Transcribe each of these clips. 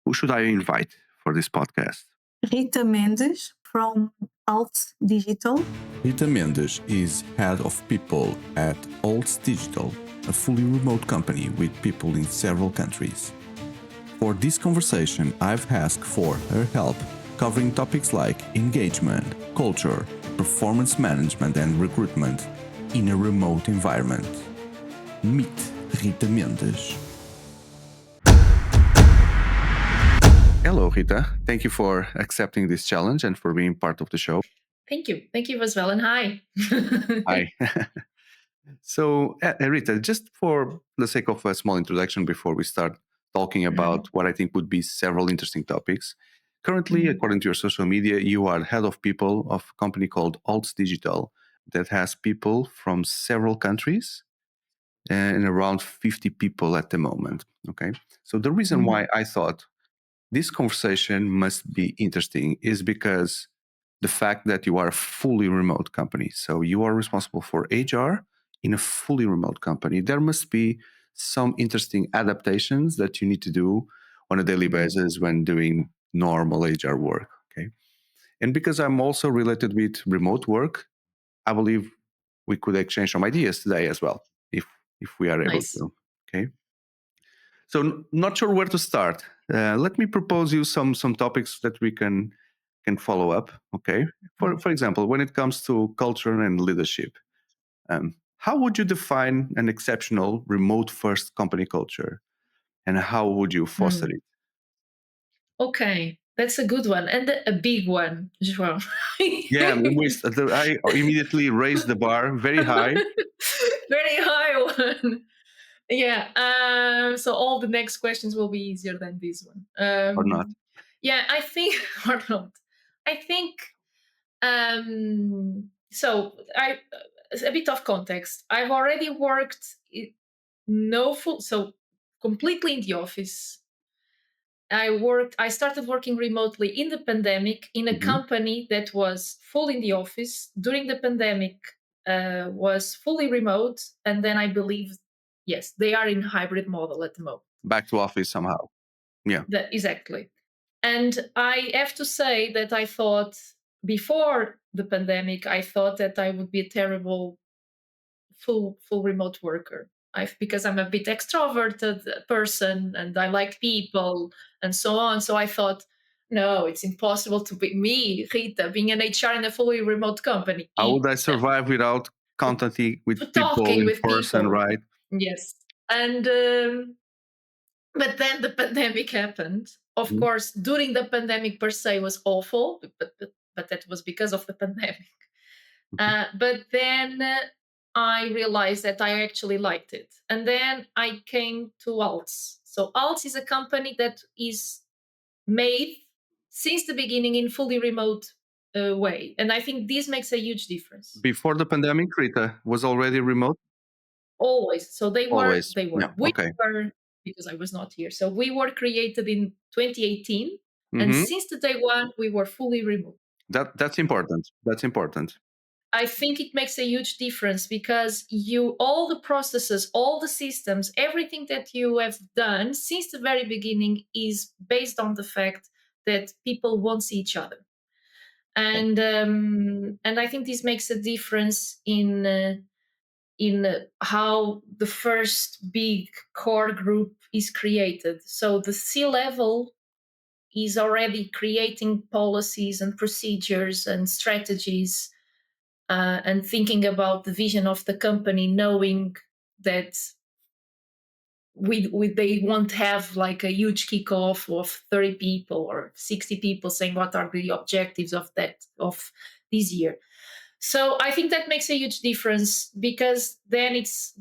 Who should I invite for this podcast? Rita Mendes from Alt Digital. Rita Mendes is head of people at Alt Digital, a fully remote company with people in several countries. For this conversation, I've asked for her help covering topics like engagement, culture, performance management, and recruitment in a remote environment. Meet Rita Mendes. Hello, Rita. Thank you for accepting this challenge and for being part of the show. Thank you. Thank you as well. And hi. Hi. So, Rita, just for the sake of a small introduction before we start talking about what I think would be several interesting topics. Currently, according to your social media, you are head of people of a company called Alt Digital that has people from several countries and around 50 people at the moment. Okay. So the reason why I thought this conversation must be interesting is because the fact that you are a fully remote company. So you are responsible for HR in a fully remote company. There must be some interesting adaptations that you need to do on a daily basis when doing normal HR work. Okay. And because I'm also related with remote work, I believe we could exchange some ideas today as well, if we are able to. Okay. So not sure where to start. Let me propose you some topics that we can follow up. Okay. For example, when it comes to culture and leadership, how would you define an exceptional remote first company culture, and how would you foster it? Okay, that's a good one and a big one, João. Yeah, I immediately raised the bar very high. Very high one. Yeah. So all the next questions will be easier than this one. Or not. Yeah, I think or not. I think. So a bit of context. I've already worked completely in the office. I started working remotely in the pandemic in a company that was full in the office. During the pandemic, was fully remote, and then I believe, yes, they are in hybrid model at the moment. Back to office somehow. Yeah. Exactly. And I have to say that I thought before the pandemic, I thought that I would be a terrible full remote worker. Because I'm a bit extroverted person and I like people and so on. So I thought, no, it's impossible to be me, Rita, being an HR in a fully remote company. How would I survive without contacting with people Talking in with person, people. right? Yes. And but then the pandemic happened. Of course, during the pandemic per se was awful, but that was because of the pandemic. But then I realized that I actually liked it. And then I came to Alts. So Alts is a company that is made since the beginning in fully remote way. And I think this makes a huge difference. Before the pandemic, Rita was already remote? Always. So they were. Always. They were. Yeah. We Okay. were, because I was not here. So we were created in 2018. And since the day one, we were fully remote. That's important. That's important. I think it makes a huge difference because all the processes, all the systems, everything that you have done since the very beginning is based on the fact that people won't see each other. And I think this makes a difference in how the first big core group is created. So the C-level is already creating policies and procedures and strategies and thinking about the vision of the company, knowing that they won't have like a huge kickoff of 30 people or 60 people saying what are the objectives of this year. So I think that makes a huge difference because then it's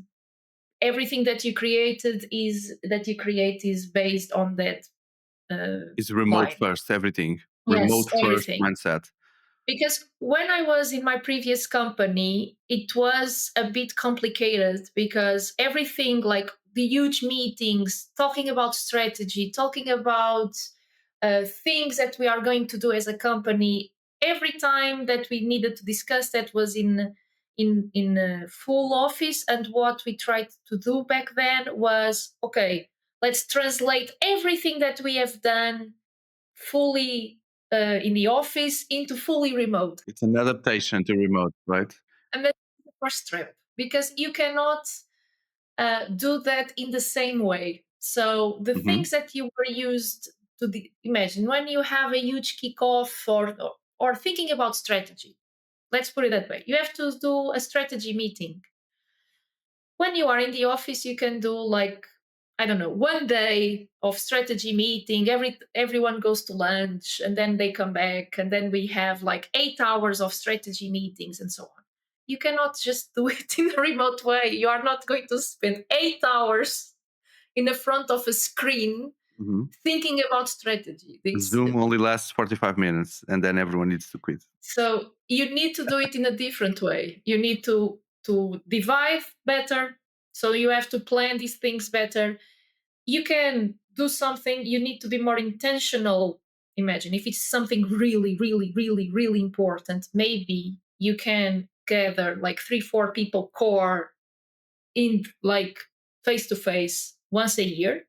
everything that you create is based on that. It's remote first, everything. Remote first mindset. Because when I was in my previous company, it was a bit complicated because everything like the huge meetings, talking about strategy, talking about things that we are going to do as a company, every time that we needed to discuss that was in a full office. And what we tried to do back then was, okay, let's translate everything that we have done fully in the office into fully remote. It's an adaptation to remote, right? And that's the first step, because you cannot do that in the same way. So the Mm-hmm. things that you were used to imagine when you have a huge kickoff or thinking about strategy. Let's put it that way. You have to do a strategy meeting. When you are in the office, you can do like, I don't know, one day of strategy meeting. Everyone goes to lunch and then they come back, and then we have like 8 hours of strategy meetings and so on. You cannot just do it in a remote way. You are not going to spend 8 hours in the front of a screen Mm-hmm. thinking about strategy. Zoom only lasts 45 minutes and then everyone needs to quit. So you need to do it in a different way. You need to divide better. So you have to plan these things better. You can do something, you need to be more intentional. Imagine if it's something really, really, really, really important, maybe you can gather like 3, 4 people core in like face to face once a year,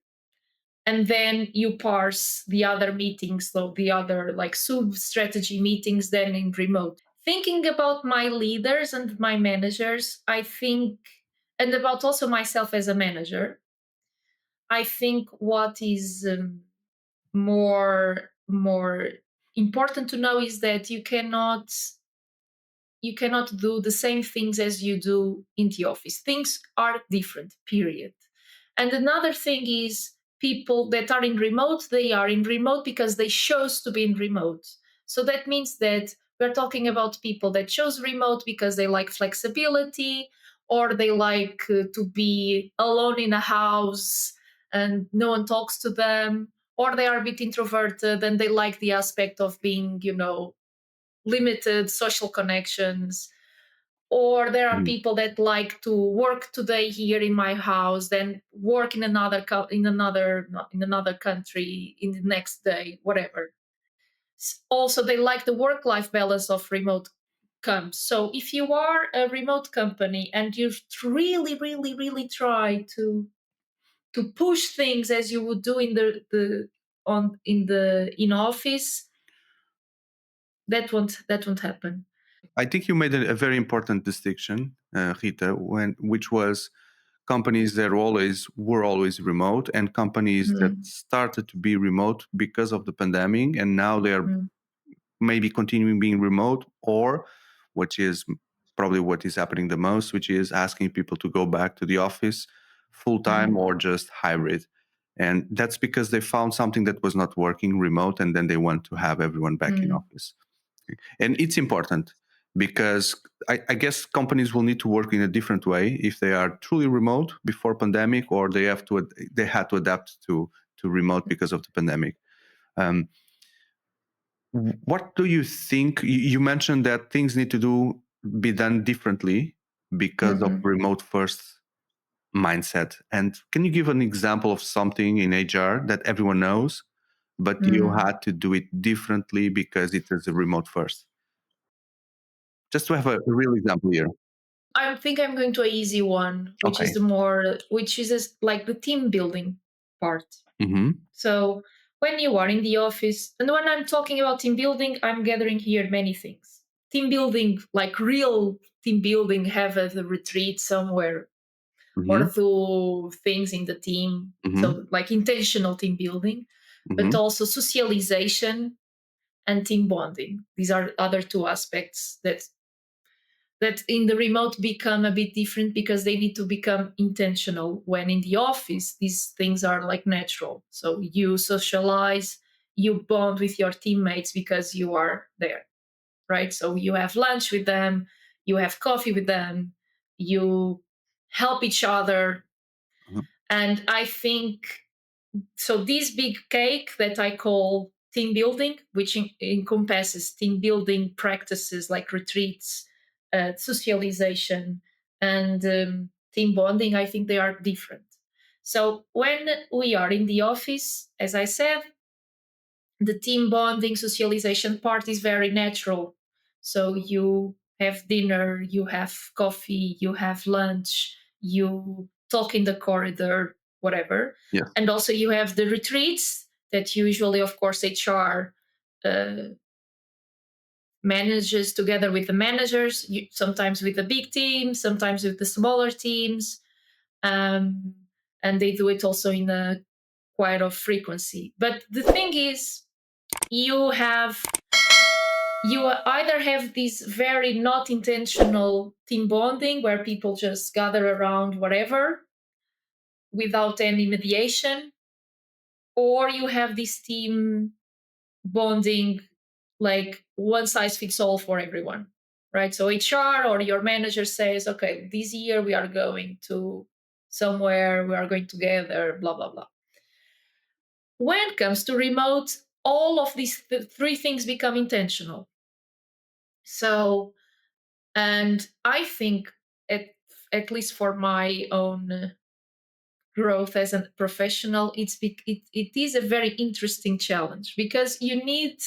and then you parse the other meetings, so the other like sub strategy meetings, then in remote. Thinking about my leaders and my managers, I think, and about also myself as a manager, I think what is more important to know is that you cannot do the same things as you do in the office. Things are different, period. And another thing is, people that are in remote, they are in remote because they chose to be in remote. So that means that we're talking about people that chose remote because they like flexibility, or they like to be alone in a house and no one talks to them, or they are a bit introverted and they like the aspect of being, limited social connections. Or there are Mhm. people that like to work today here in my house, then work in another in another country in the next day, whatever. Also, they like the work life balance of remote comes. So if you are a remote company and you really, really, really try to push things as you would do in the on in office, that won't happen. I think you made a very important distinction, Rita, which was companies that were always remote and companies that Mm, started to be remote because of the pandemic, and now they are mm, maybe continuing being remote, or which is probably what is happening the most, which is asking people to go back to the office full time mm, or just hybrid. And that's because they found something that was not working remote, and then they want to have everyone back in mm, office. And it's important because I guess companies will need to work in a different way if they are truly remote before pandemic, or they had to adapt to remote because of the pandemic. Um, what do you think? You mentioned that things need to be done differently because of mhm, remote first mindset. And can you give an example of something in HR that everyone knows, but you mm. had to do it differently because it is a remote first? Just to have a real example here. I think I'm going to a easy one, which is Okay. like the team building part. Mm-hmm. So when you are in the office, and when I'm talking about team building, I'm gathering here many things. Team building, like real team building, have a retreat somewhere or Mm-hmm. do things in the team. Mm-hmm. So like intentional team building, but Mm-hmm. also socialization and team bonding. These are other two aspects that in the remote become a bit different because they need to become intentional. When in the office, these things are like natural. So you socialize, you bond with your teammates because you are there, right? So you have lunch with them, you have coffee with them, you help each other. Uh-huh. And I think so this big cake that I call team building, which encompasses team building practices like retreats, socialization, and team bonding, I think they are different. So when we are in the office, as I said, the team bonding socialization part is very natural. So you have dinner, you have coffee, you have lunch, you talk in the corridor, whatever. Yes. And also you have the retreats that usually, of course, HR manages together with the managers, sometimes with the big team, sometimes with the smaller teams. And they do it also in a quite of frequency. But the thing is, you either have this very not intentional team bonding where people just gather around whatever without any mediation, or you have this team bonding like one size fits all for everyone, right? So HR or your manager says, okay, this year we are going to somewhere, we are going together, blah, blah, blah. When it comes to remote, all of these three things become intentional. So, and I think at least for my own growth as a professional, it is a very interesting challenge because you need.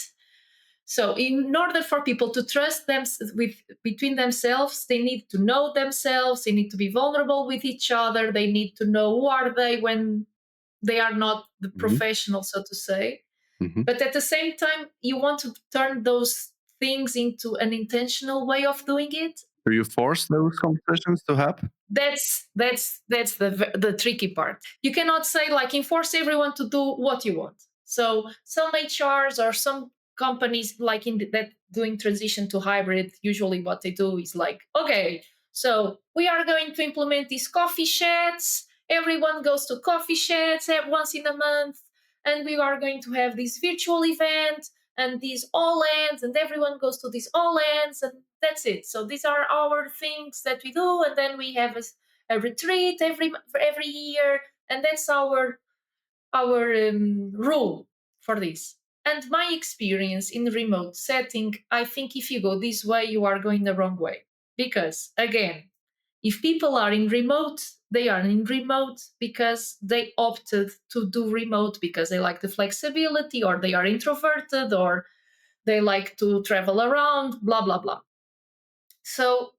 So, in order for people to trust them between themselves, they need to know themselves. They need to be vulnerable with each other. They need to know who are they when they are not the professional, so to say. But at the same time, you want to turn those things into an intentional way of doing it. Do you force those conversations to happen? That's the tricky part. You cannot say like enforce everyone to do what you want. So some HRs or some companies like that doing transition to hybrid, usually what they do is like, okay, so we are going to implement these coffee chats. Everyone goes to coffee chats once in a month, and we are going to have this virtual event and these all ends, and everyone goes to these all ends, and that's it. So these are our things that we do, and then we have a retreat every year, and that's our rule for this. And my experience in the remote setting, I think if you go this way, you are going the wrong way. Because again, if people are in remote, they are in remote because they opted to do remote because they like the flexibility, or they are introverted, or they like to travel around, blah, blah, blah. So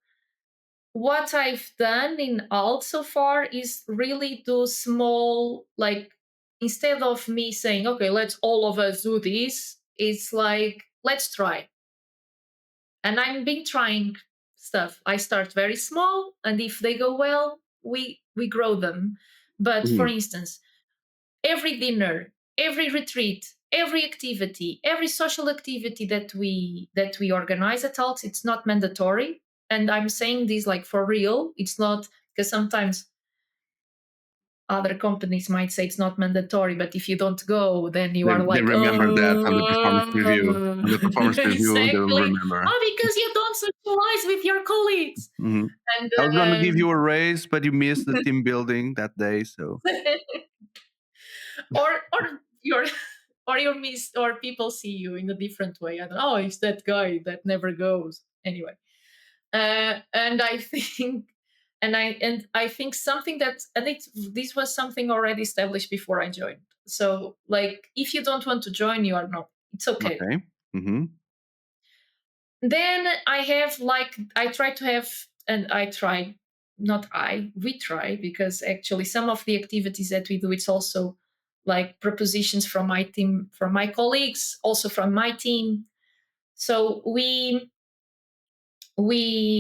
what I've done in Alt so far is really do small, like, instead of me saying, okay, let's all of us do this, it's like, let's try. And I've been trying stuff. I start very small, and if they go well, we grow them. But for instance, every dinner, every retreat, every activity, every social activity that we organize at Alt, it's not mandatory. And I'm saying this like for real. It's not, because sometimes other companies might say it's not mandatory, but if you don't go, then you are They like, remember that on the performance review. On the performance review, they'll exactly. remember. Oh, because you don't socialize with your colleagues. And I was going to give you a raise, but you missed the team building that day, so. or your miss, or people see you in a different way. I don't know, oh, it's that guy that never goes anyway. And I think I think something that I think this was something already established before I joined. So like, if you don't want to join, you are not, it's okay. Okay. Then I try to have, and we try, because actually some of the activities that we do, it's also like propositions from my team, from my colleagues, also from my team. So we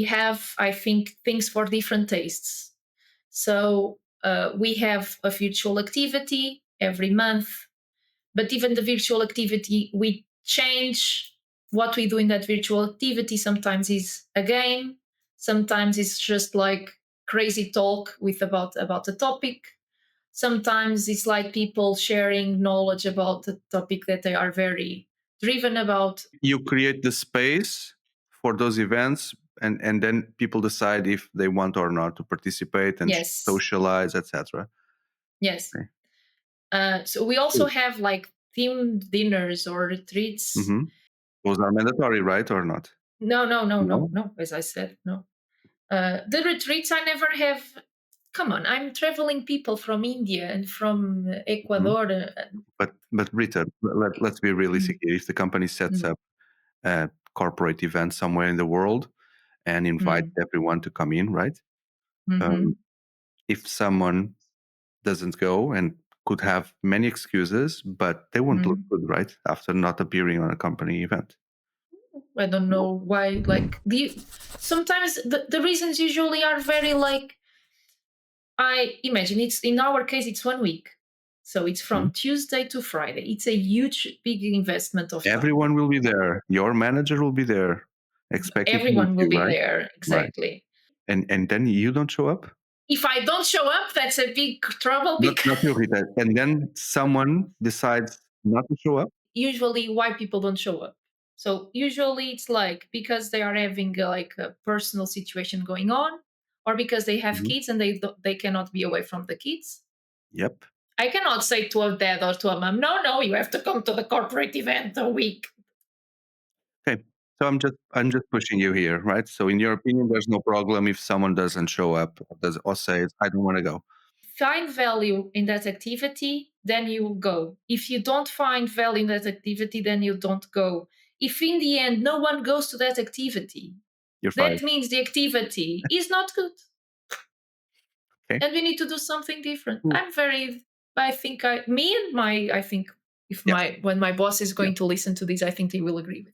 have, I think, things for different tastes. So we have a virtual activity every month, but even the virtual activity, we change what we do in that virtual activity. Sometimes is a game, sometimes it's just like crazy talk about a topic. Sometimes it's like people sharing knowledge about the topic that they are very driven about. You create the space for those events, and then people decide if they want or not to participate and Yes. socialize, etc. Yes. Okay. So we also have like team dinners or retreats. Those are mandatory, right, or not? No. As I said, no. The retreats I never have. Come on, I'm traveling people from India and from Ecuador. But Rita, let's be realistic here. If the company sets up a corporate event somewhere in the world and invites everyone to come in, right? If someone doesn't go and could have many excuses, but they won't look good, right? After not appearing on a company event. I don't know why. Like sometimes the reasons usually are very like. I imagine it's in our case it's 1 week, so it's from Tuesday to Friday. It's a huge, big investment of time. Everyone will be there. Your manager will be there, expecting Everyone will you, be right? there, exactly. Right. And then you don't show up. If I don't show up, that's a big trouble. Not you, Rita. And then someone decides not to show up. Usually, why people don't show up? So usually it's like because they are having like a personal situation going on, or because they have kids and they cannot be away from the kids. Yep. I cannot say to a dad or to a mom, no, you have to come to the corporate event a week. Okay. So I'm just pushing you here, right? So in your opinion, there's no problem if someone doesn't show up or says, I don't want to go. Find value in that activity, then you will go. If you don't find value in that activity, then you don't go. If in the end no one goes to that activity, You're fine. that means the activity is not good. Okay. And we need to do something different. I think when my boss is going to listen to this, I think he will agree with me.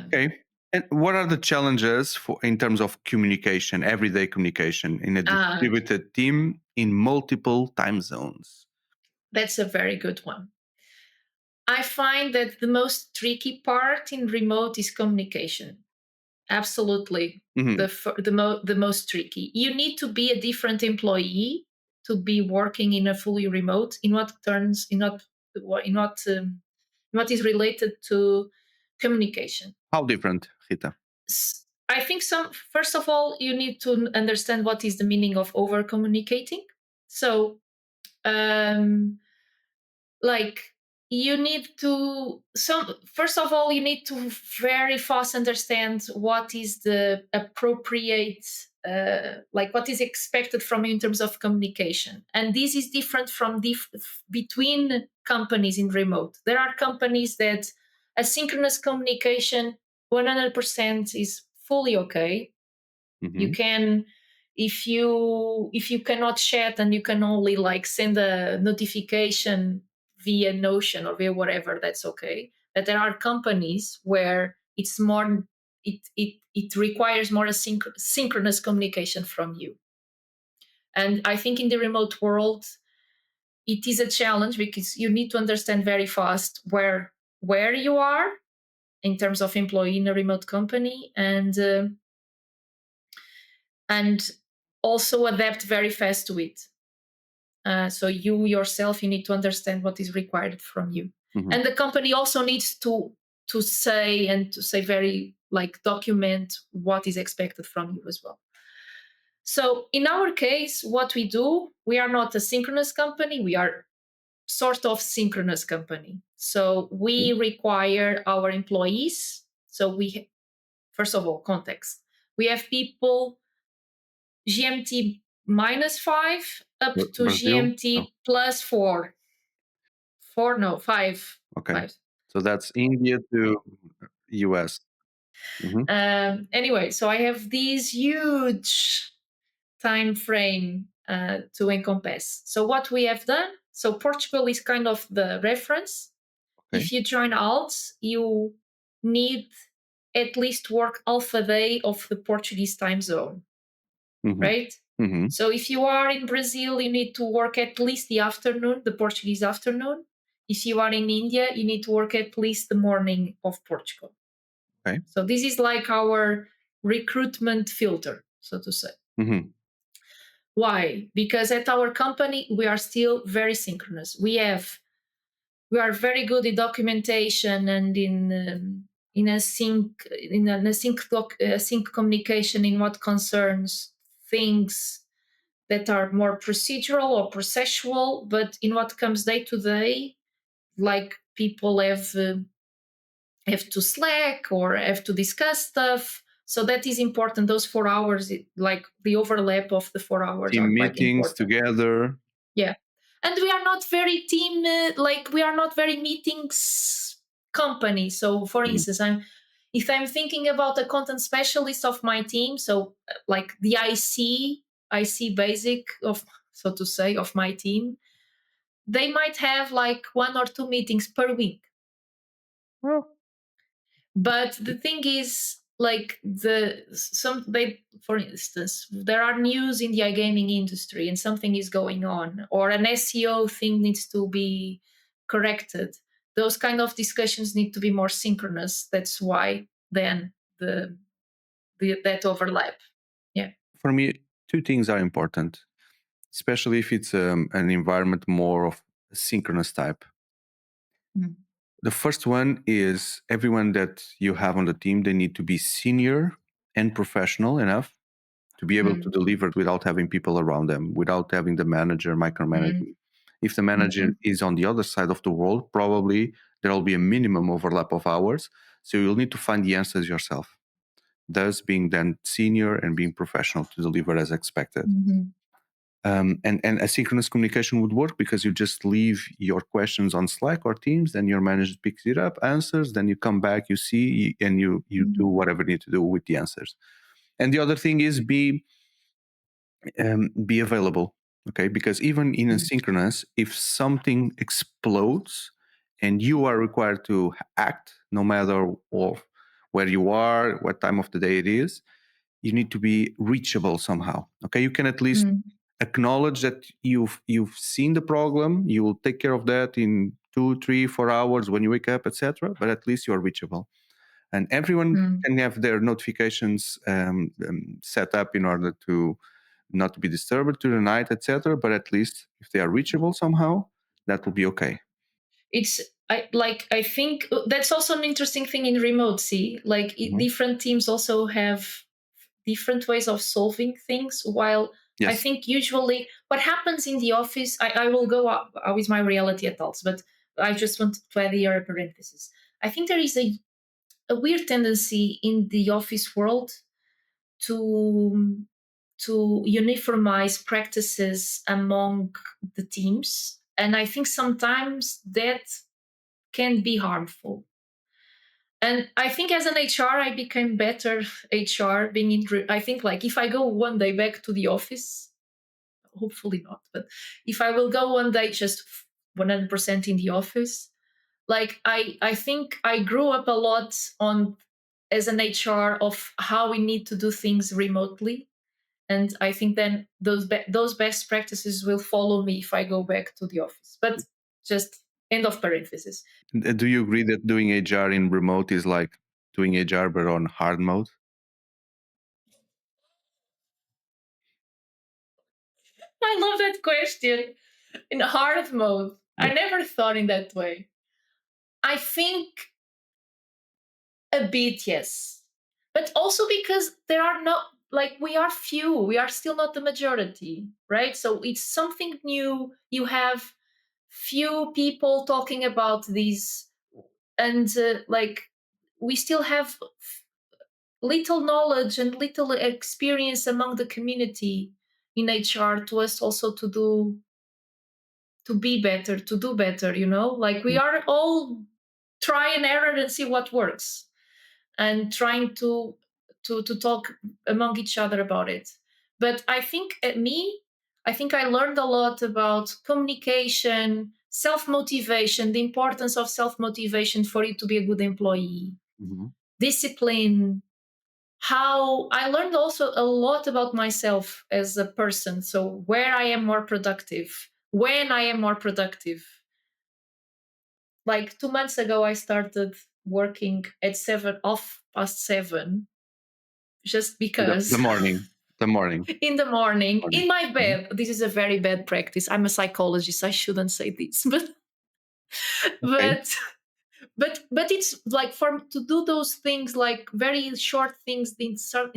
Okay. And what are the challenges in terms of communication, everyday communication in a distributed team in multiple time zones? That's a very good one. I find that the most tricky part in remote is communication. Absolutely. The most tricky. You need to be a different employee to be working in a fully remote in what is related to communication. How different, Rita? I think first of all, you need to understand what is the meaning of over communicating. So you need to first of all you need to very fast understand what is the appropriate what is expected from you in terms of communication, and this is different from between companies in remote. There are companies that asynchronous communication 100% is fully okay. You can, if you cannot chat and you can only like send a notification via Notion or via whatever, that's okay. But there are companies where it's more it requires more synchronous communication from you. And I think in the remote world it is a challenge because you need to understand very fast where you are in terms of employee in a remote company, and also adapt very fast to it. So you yourself, you need to understand what is required from you. And the company also needs to say very like document what is expected from you as well. So in our case, what we do, we are not a synchronous company, we are sort of synchronous company. So we require our employees. So first of all, context. We have people GMT -5 up to GMT +4. 5. Okay. 5. So that's India to US. Anyway, so I have this huge time frame to encompass. So what we have done, so Portugal is kind of the reference. Okay. If you join ALTS, you need at least work half a day of the Portuguese time zone, right? So if you are in Brazil, you need to work at least the afternoon, the Portuguese afternoon. If you are in India, you need to work at least the morning of Portugal. Okay. So this is like our recruitment filter, so to say. Why? Because at our company, we are still very synchronous. We are very good in documentation and in async communication in what concerns things that are more procedural or processual, but in what comes day to day, like people have to Slack or have to discuss stuff. So that is important. Those 4 hours, like the overlap of the 4 hours, team are meetings quite together. Yeah, and we are not very we are not very meetings company. So, for instance, if I'm thinking about a content specialist of my team, so like the IC basic of so to say, of my team, they might have like 1 or 2 meetings per week. But the thing is, like for instance, there are news in the iGaming industry and something is going on, or an SEO thing needs to be corrected. Those kind of discussions need to be more synchronous. That's why then that overlap. Yeah. For me, two things are important, especially if it's an environment more of a synchronous type. Mm. The first one is everyone that you have on the team, they need to be senior and professional enough to be able to deliver without having people around them, without having the manager micromanaging. If the manager is on the other side of the world, probably there will be a minimum overlap of hours. So you'll need to find the answers yourself, thus being then senior and being professional to deliver as expected. And asynchronous communication would work because you just leave your questions on Slack or Teams, then your manager picks it up, answers, then you come back, you see, and you do whatever you need to do with the answers. And the other thing is be available, okay? Because even in asynchronous, if something explodes and you are required to act, no matter where you are, what time of the day it is, you need to be reachable somehow, okay? You can at least acknowledge that you've seen the problem, you will take care of that in 2, 3, 4 hours when you wake up, etc., but at least you are reachable. And everyone can have their notifications set up in order to not to be disturbed through the night, etc., but at least if they are reachable somehow, that will be okay. I think that's also an interesting thing in remote. See, like different teams also have different ways of solving things. While I think usually what happens in the office, I will go up with my reality adults, but I just want to add here a parenthesis. I think there is a weird tendency in the office world to uniformize practices among the teams, and I think sometimes that can be harmful. And I think as an HR, I became better HR being in. I think like if I go one day back to the office, hopefully not, but if I will go one day just 100% in the office, like I think I grew up a lot on as an HR of how we need to do things remotely. And I think then those best practices will follow me if I go back to the office. But just end of parenthesis. Do you agree that doing HR in remote is like doing HR but on hard mode? I love that question. In hard mode. Yeah. I never thought in that way. I think a bit, yes. But also because there are not, like, we are few, we are still not the majority, right? So it's something new. You have few people talking about these, and like, we still have little knowledge and little experience among the community in HR to us also to be better, to do better, like we are all try and error and see what works and trying to talk among each other about it. But I think I think I learned a lot about communication, self-motivation, the importance of self-motivation for you to be a good employee, discipline, how I learned also a lot about myself as a person. So where I am more productive, when I am more productive. Like 2 months ago, I started working at 7:30, just because. The morning. In the morning, in my bed. This is a very bad practice. I'm a psychologist. I shouldn't say this, but Okay. but it's like to do those things, like very short things in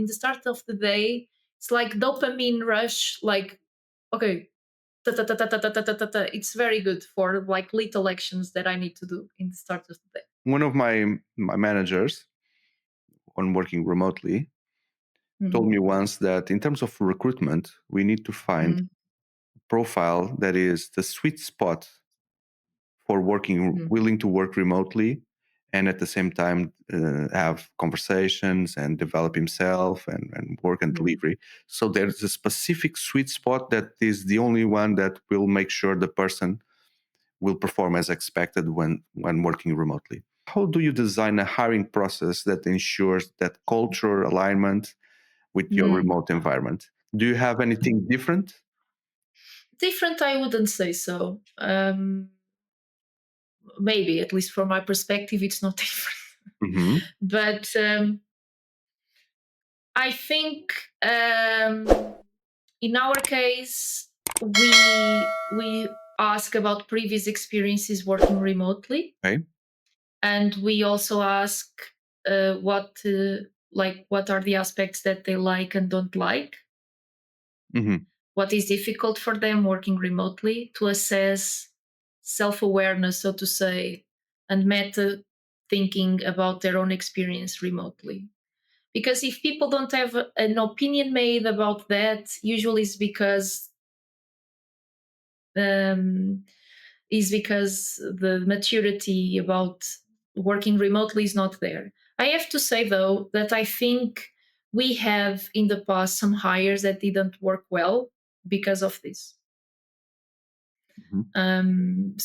the start of the day. It's like dopamine rush. Like, okay, ta, ta, ta, ta, ta, ta, ta, ta, ta. It's very good for like little actions that I need to do in the start of the day. One of my managers on working remotely told me once that in terms of recruitment, we need to find a profile that is the sweet spot for working, willing to work remotely and at the same time have conversations and develop himself and work and delivery. So there's a specific sweet spot that is the only one that will make sure the person will perform as expected when working remotely. How do you design a hiring process that ensures that cultural alignment with your remote environment? Do you have anything different? Different, I wouldn't say so. Maybe, at least from my perspective, it's not different. Mm-hmm. But I think in our case, we ask about previous experiences working remotely, Okay. and we also ask what are the aspects that they like and don't like, Mm-hmm. what is difficult for them working remotely, to assess self-awareness, so to say, and meta thinking about their own experience remotely. Because if people don't have an opinion made about that, usually is because the maturity about working remotely is not there. I have to say, though, that I think we have in the past some hires that didn't work well because of this. And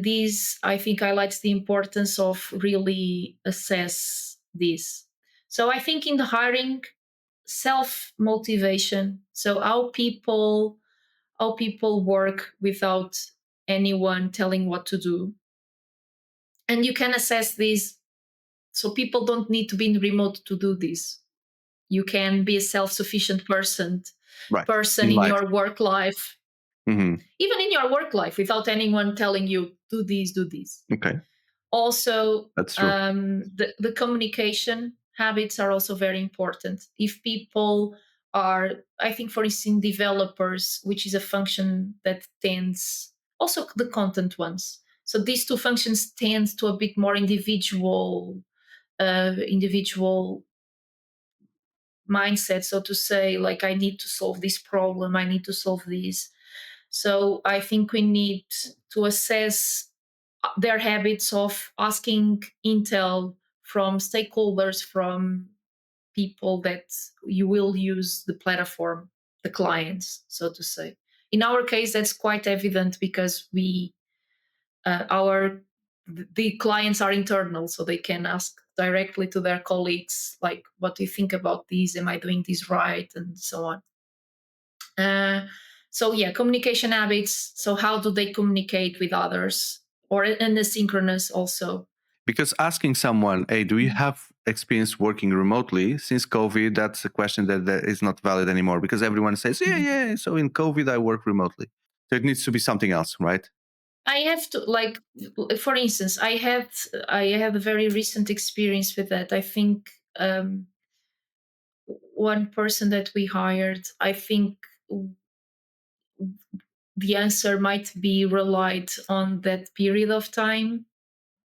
this, I think, highlights the importance of really assess this. So I think in the hiring, self-motivation, so how people work without anyone telling what to do. And you can assess this. So people don't need to be in remote to do this. You can be a self-sufficient person In in life. your work life, Mm-hmm. even in your work life, without anyone telling you, do this, do this. Okay. Also, That's true. The communication habits are also very important. If people are, I think, for instance, developers, which is a function that tends, also the content ones. So these two functions tend to a bit more individual mindset, so to say, like, I need to solve this problem, I need to solve this. So I think we need to assess their habits of asking intel from stakeholders, from people that you will use the platform, the clients, so to say. In our case, that's quite evident because the clients are internal, so they can ask directly to their colleagues, like, what do you think about this? Am I doing this right? And so on. So yeah, communication habits. So how do they communicate with others, or in asynchronous also? Because asking someone, hey, do you have experience working remotely since COVID? That's a question that is not valid anymore because everyone says, yeah. So in COVID, I work remotely. So it needs to be something else, right? I have to, like, for instance, I had a very recent experience with that. I think one person that we hired, I think the answer might be relied on that period of time,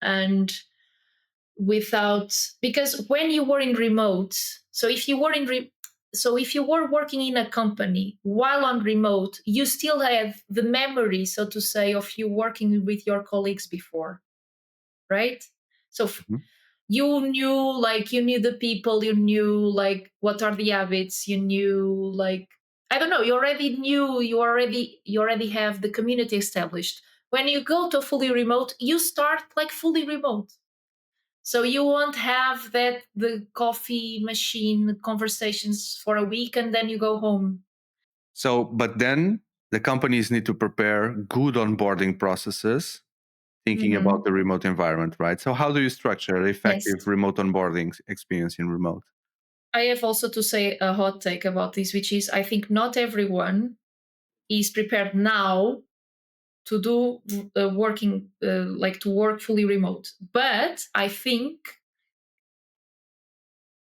and because when you were in remote, so if you were working in a company while on remote, you still have the memory, so to say, of you working with your colleagues before, right? So you knew the people, you knew, like, what are the habits, you knew, like, I don't know, you already have the community established. When you go to fully remote, you start like fully remote. So you won't have the coffee machine conversations for a week and then you go home. So, but then the companies need to prepare good onboarding processes, thinking about the remote environment, right? So how do you structure an effective Yes. remote onboarding experience in remote? I have also to say a hot take about this, which is, I think not everyone is prepared now to do working, like, to work fully remote. But I think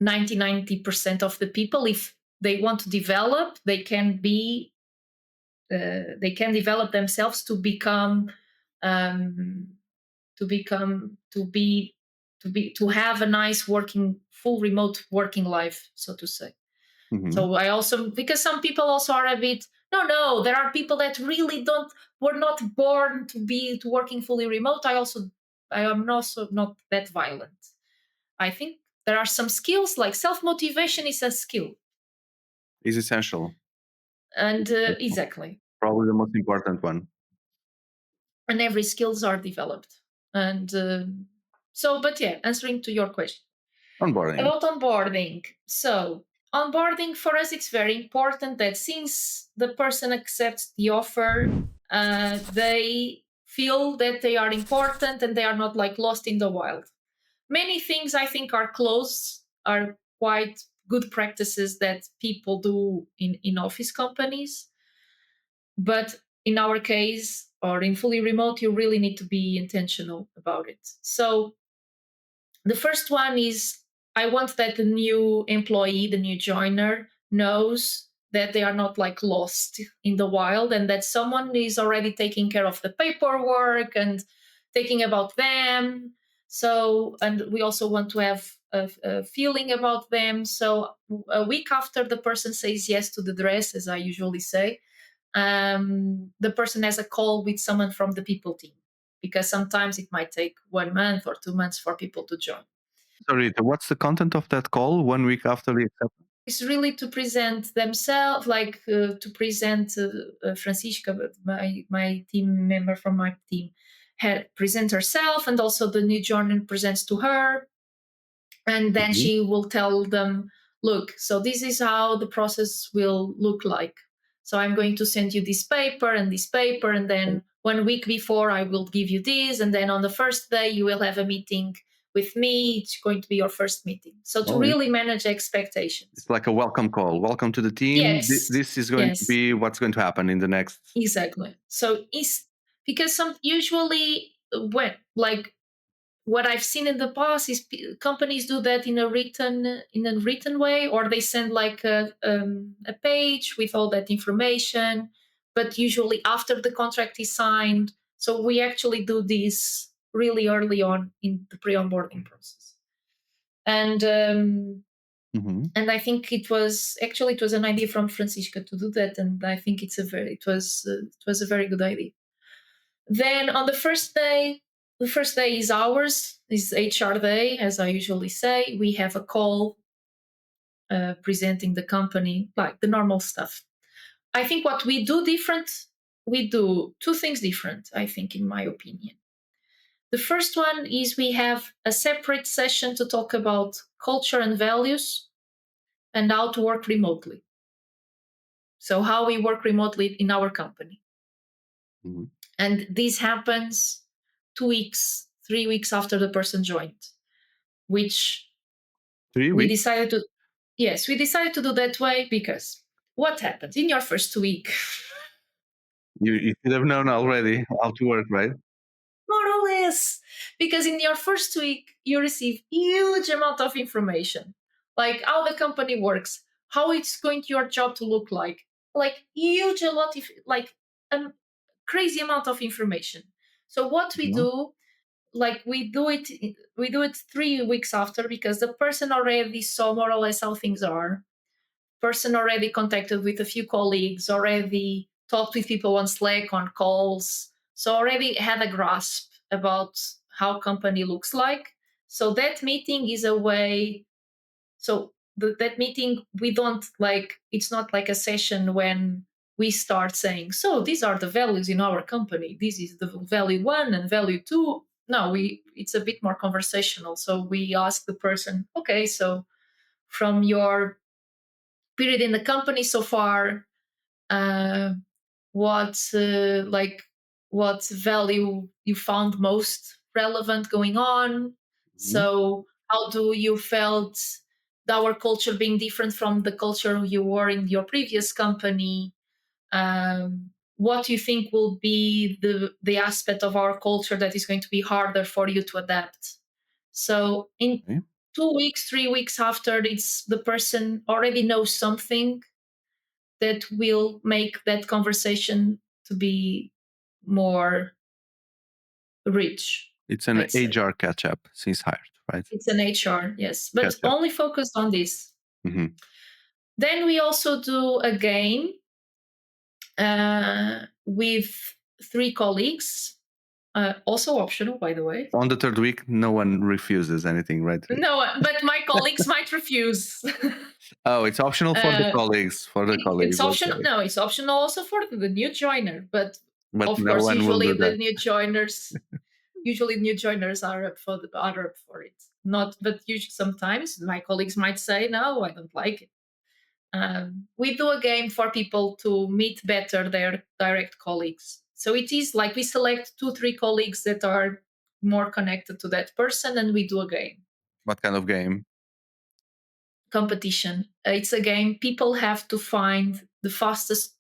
90% of the people, if they want to develop, they can develop themselves to become to have a nice full remote working life, so to say. So I also, because some people also are a bit, no, there are people that really were not born to working fully remote. am also not that violent. I think there are some skills, like self-motivation is a skill. Is essential. And exactly. Probably the most important one. And every skills are developed. And but yeah, answering to your question. Onboarding. About onboarding. So onboarding for us, it's very important that since the person accepts the offer, they feel that they are important and they are not like lost in the wild. Many things I think are quite good practices that people do in office companies. But in our case, or in fully remote, you really need to be intentional about it. So the first one is, I want that the new employee, the new joiner, knows that they are not like lost in the wild and that someone is already taking care of the paperwork and thinking about them. So, and we also want to have a feeling about them. So, a week after the person says yes to the dress, as I usually say, the person has a call with someone from the people team, because sometimes it might take 1 month or 2 months for people to join. Sorry, what's the content of that call 1 week after the acceptance? It's really to present themselves, like to present Francisca, my team member from my team, present herself, and also the new joiner presents to her, and then she will tell them, look, so this is how the process will look like. So I'm going to send you this paper, and then 1 week before I will give you this, and then on the first day you will have a meeting with me. It's going to be your first meeting. So to really manage expectations. It's like a welcome call. Welcome to the team. Yes. This is going to be what's going to happen in the next. Exactly. So because usually when like what I've seen in the past is companies do that in a written way, or they send like a page with all that information, but usually after the contract is signed. So we actually do this really early on in the pre-onboarding process. And and I think it was an idea from Francisca to do that, and I think it was a very good idea. Then on the first day is ours, is HR day, as I usually say. We have a call presenting the company, like the normal stuff. I think what we do different, we do two things different, I think, in my opinion. The first one is we have a separate session to talk about culture and values and how to work remotely. So how we work remotely in our company. Mm-hmm. And this happens 2 weeks, 3 weeks after the person joined, which 3 weeks? we decided to do that way because what happens in your first week? You should have known already how to work, right? More or less, because in your first week you receive huge amount of information, like how the company works, how it's going to your job to look like huge, a lot of a crazy amount of information. So what we do, like we do it 3 weeks after, because the person already saw more or less how things are. Person already contacted with a few colleagues, already talked with people on Slack, on calls, so already had a grasp about how company looks like. So that meeting is a way. So that meeting, we don't like, it's not like a session when we start saying, so these are the values in our company, this is the value 1 and value 2. No, it's a bit more conversational. So we ask the person, okay, so from your period in the company so far, what value you found most relevant going on? So how do you felt our culture being different from the culture you were in your previous company? What do you think will be the aspect of our culture that is going to be harder for you to adapt? So in 2 weeks, 3 weeks after, it's the person already knows something that will make that conversation to be more rich. It's an HR catch-up since hired, right? It's an HR, yes, but catch-up. Only focused on this. Mm-hmm. Then we also do a game with 3 colleagues. Also optional, by the way. On the third week, no one refuses anything, right? No, but my colleagues might refuse. Oh, it's optional for the Uh, colleagues. For the it's colleagues, optional. okay. No, it's optional also for the new joiner. But But of no course, one will usually do the that. new joiners, are up for it. Not, but usually sometimes my colleagues might say, "No, I don't like it." We do a game for people to meet better their direct colleagues. So it is like we select 2, 3 colleagues that are more connected to that person, and we do a game What kind of game? competition. It's a game. People have to find in the fastest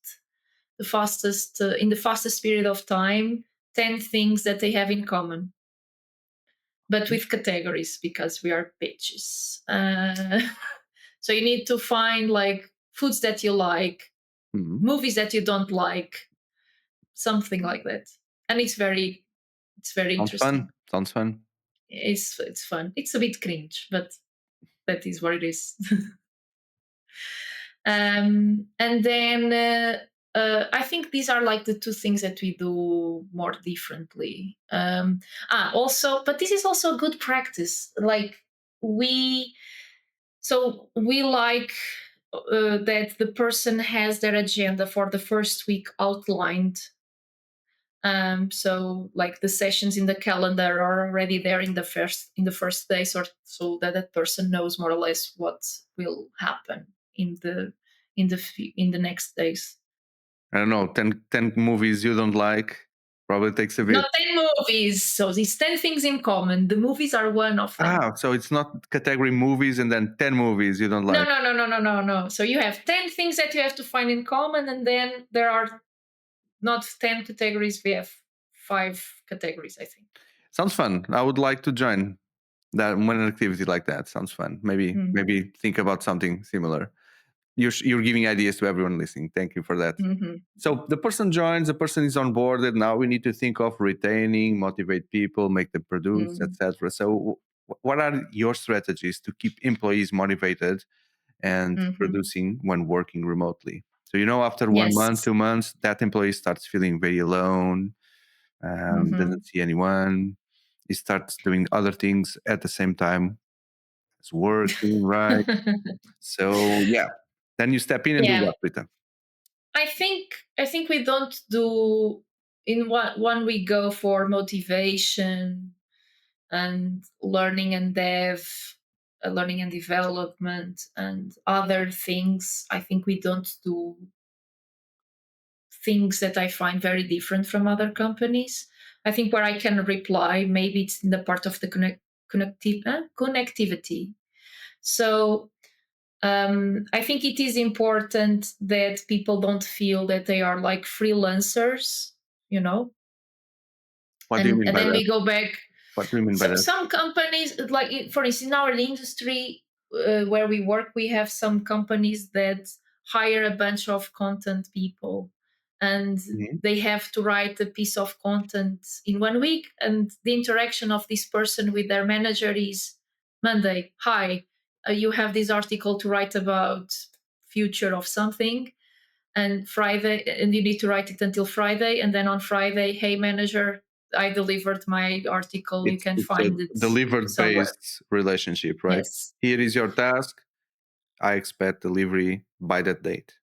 period of time, 10 things that they have in common, but with categories because we are bitches. So you need to find like foods that you like, Mhm. movies that you don't like, something like that. And it's very Sounds interesting. fun. Sounds fun. It's fun. It's a bit cringe, but that is what it is. And then I think these are like the 2 things that we do more differently. Also, but this is also a good practice. Like we like that the person has their agenda for the first week outlined. So like the sessions in the calendar are already there in the first days, or so that person knows more or less what will happen in the next days. I don't know, 10 movies you don't like. Probably takes a bit. Not 10 movies. So these 10 things in common. The movies are one of them. So it's not category movies and then 10 movies you don't like. No. So you have 10 things that you have to find in common, and then there are not 10 categories. We have 5 categories, I think. Sounds fun. I would like to join that one activity like that. Sounds fun. Maybe think about something similar. You're giving ideas to everyone listening. Thank you for that. Mm-hmm. So the person joins, the person is onboarded. Now we need to think of retaining, motivate people, make them produce, etc. So what are your strategies to keep employees motivated and producing when working remotely? So, after 1 month, 2 months, that employee starts feeling very alone, doesn't see anyone. He starts doing other things at the same time as working, right? So, yeah. Then you step in and do what, Rita? I think we don't do in one we go for motivation and learning and development and other things. I think we don't do things that I find very different from other companies. I think where I can reply, maybe it's in the part of the connectivity. So I think it is important that people don't feel that they are like freelancers, What do you mean and by then that? we go back. What do you mean by that? Some companies, like for instance, in our industry where we work, we have some companies that hire a bunch of content people, and they have to write a piece of content in 1 week, and the interaction of this person with their manager is Monday, hi, you have this article to write about future of something, and Friday, and you need to write it until Friday, and then on Friday, hey manager, I delivered my article. You can find it delivered somewhere. based relationship, right? Yes. Here is your task. I expect delivery by that date.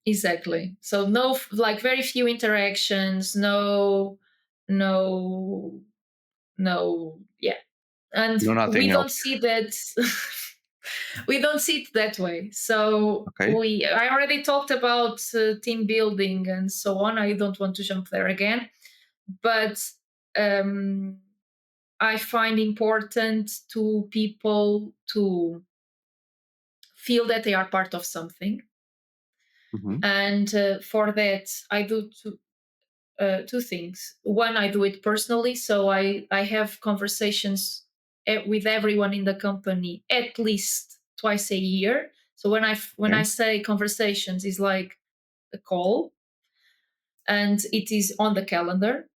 Exactly. So no, like very few interactions, no, yeah. And we don't see that. We don't see it that way. So I already talked about team building and so on. I don't want to jump there again, but I find important to people to feel that they are part of something. And for that, I do two things. One, I do it personally. So I have conversations with everyone in the company at least twice a year. So when I say conversations, is like a call, and it is on the calendar.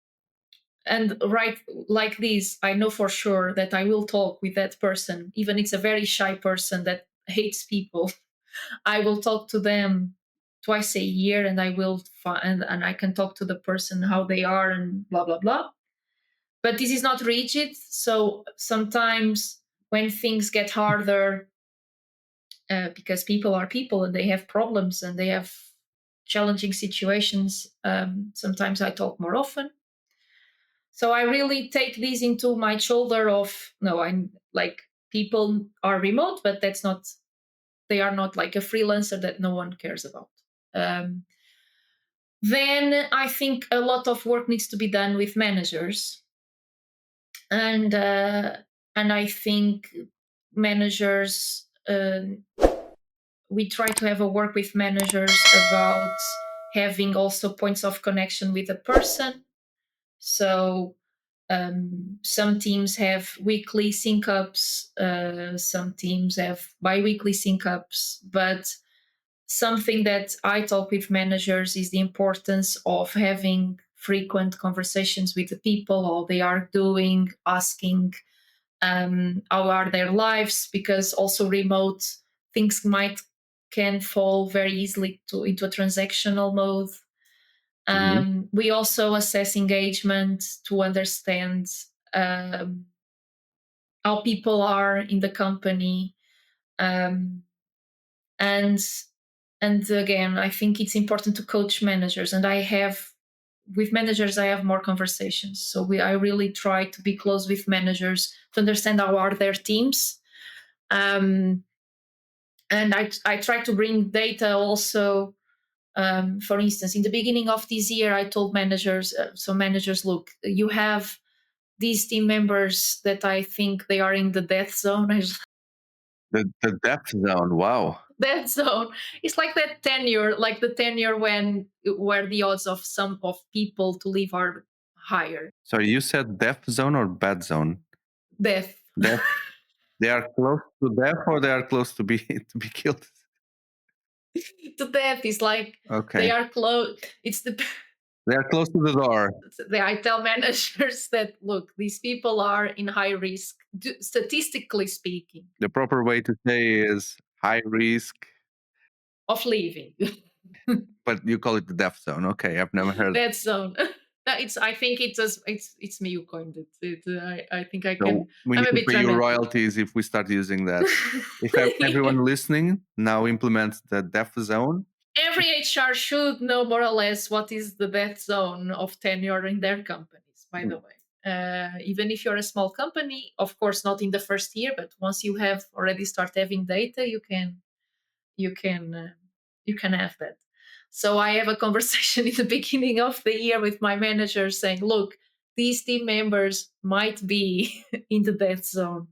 And right like this, I know for sure that I will talk with that person, even it's a very shy person that hates people. I will talk to them twice a year, and I will find, and I can talk to the person how they are and blah blah blah. but this is not rigid. So sometimes when things get harder, because people are people and they have problems and they have challenging situations, sometimes I talk more often. So I really take this into my shoulder of, no, I'm like, people are remote, but they are not like a freelancer that no one cares about. Um, then I think a lot of work needs to be done with managers, and I think managers. We try to have a work with managers about having also points of connection with the person. So some teams have weekly sync ups, some teams have bi-weekly sync ups, but something that I talk with managers is the importance of having frequent conversations with the people, how they are doing, asking how are their lives, because also remote things can fall very easily into a transactional mode. We also assess engagement to understand how people are in the company, and again, I think it's important to coach managers, and with managers I have more conversations. So I really try to be close with managers to understand how are their teams. And I try to bring data also. For instance, in the beginning of this year, I told managers, managers, look, you have these team members that I think they are in the death zone. The death zone. Wow. Death zone. It's like that tenure, like the tenure where the odds of some of people to leave are higher. Sorry, you said death zone or bad zone? Death. Death. They are close to death, or they are close to be killed. To death is like Okay. they are close. They are close to the door. I tell managers that, look, these people are in high risk, statistically speaking. The proper way to say is high risk of leaving. But you call it the death zone. Okay, I've never heard. Death zone. I think it's me who coined it. I think I So can. we I'm need a to bit pay you dramatic. royalties if we start using that. If everyone listening now implements the death zone. Every HR should know more or less what is the death zone of tenure in their companies, by the way. Even if you're a small company, of course, not in the first year, but once you have already start having data, you can have that. So I have a conversation in the beginning of the year with my manager saying, look, these team members might be in the death zone.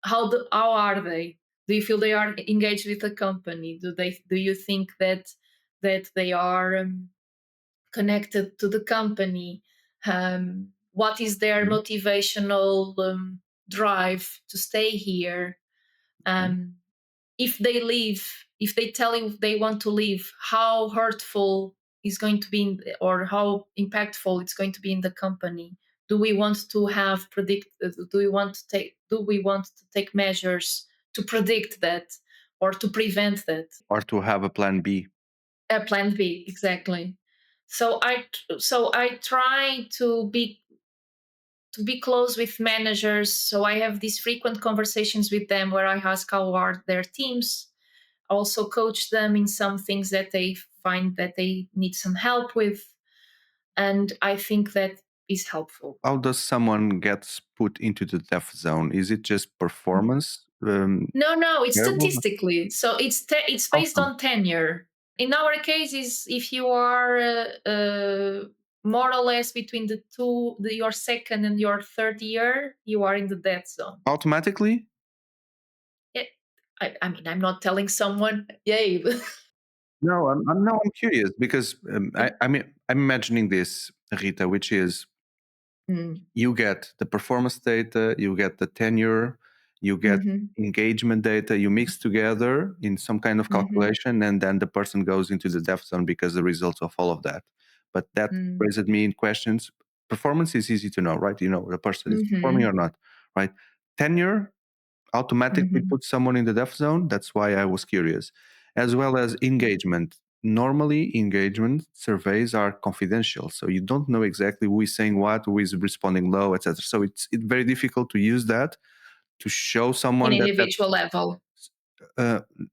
How are they? Do you feel they are engaged with the company? Do you think that they are connected to the company? What is their motivational drive to stay here? If they leave, if they tell you they want to leave, how hurtful is going to be or how impactful it's going to be in the company? Do we want to do we want to take measures to predict that or to prevent that? Or to have a plan B. A plan B, exactly. So I try to be close with managers. So I have these frequent conversations with them where I ask how are their teams, also coach them in some things that they find that they need some help with. And I think that is helpful. How does someone get put into the death zone? Is it just performance? No, it's terrible? statistically. So it's based Awesome. on tenure. In our case, is if you are more or less between your second and your third year, you are in the death zone. Automatically? I mean, I'm not telling someone, yay. No, I'm curious because I'm imagining this, Rita, which is you get the performance data, you get the tenure, you get engagement data, you mix together in some kind of calculation, and then the person goes into the death zone because the results of all of that. But that raises me in questions. Performance is easy to know, right? You know, the person is performing or not, right? Tenure automatically puts someone in the death zone. That's why I was curious. As well as engagement. normally engagement surveys are confidential, so you don't know exactly who is saying what, who is responding low, etc. So it's very difficult to use that to show someone in that individual level.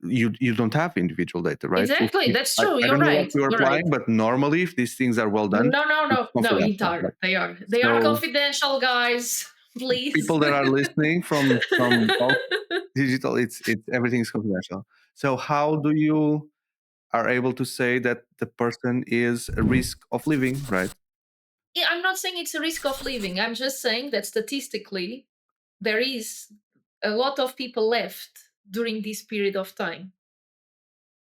you don't have individual data, right? Exactly, that's true. I You're don't know what right. you're You're right. applying, but normally if these things are well done, it's No. confidential. Right? They are. They are So confidential, guys. Please. people that are listening from all digital, it's everything's confidential. So how do you are able to say that the person is a risk of leaving, right? Yeah, I'm not saying it's a risk of leaving. I'm just saying that statistically, there is a lot of people left during this period of time.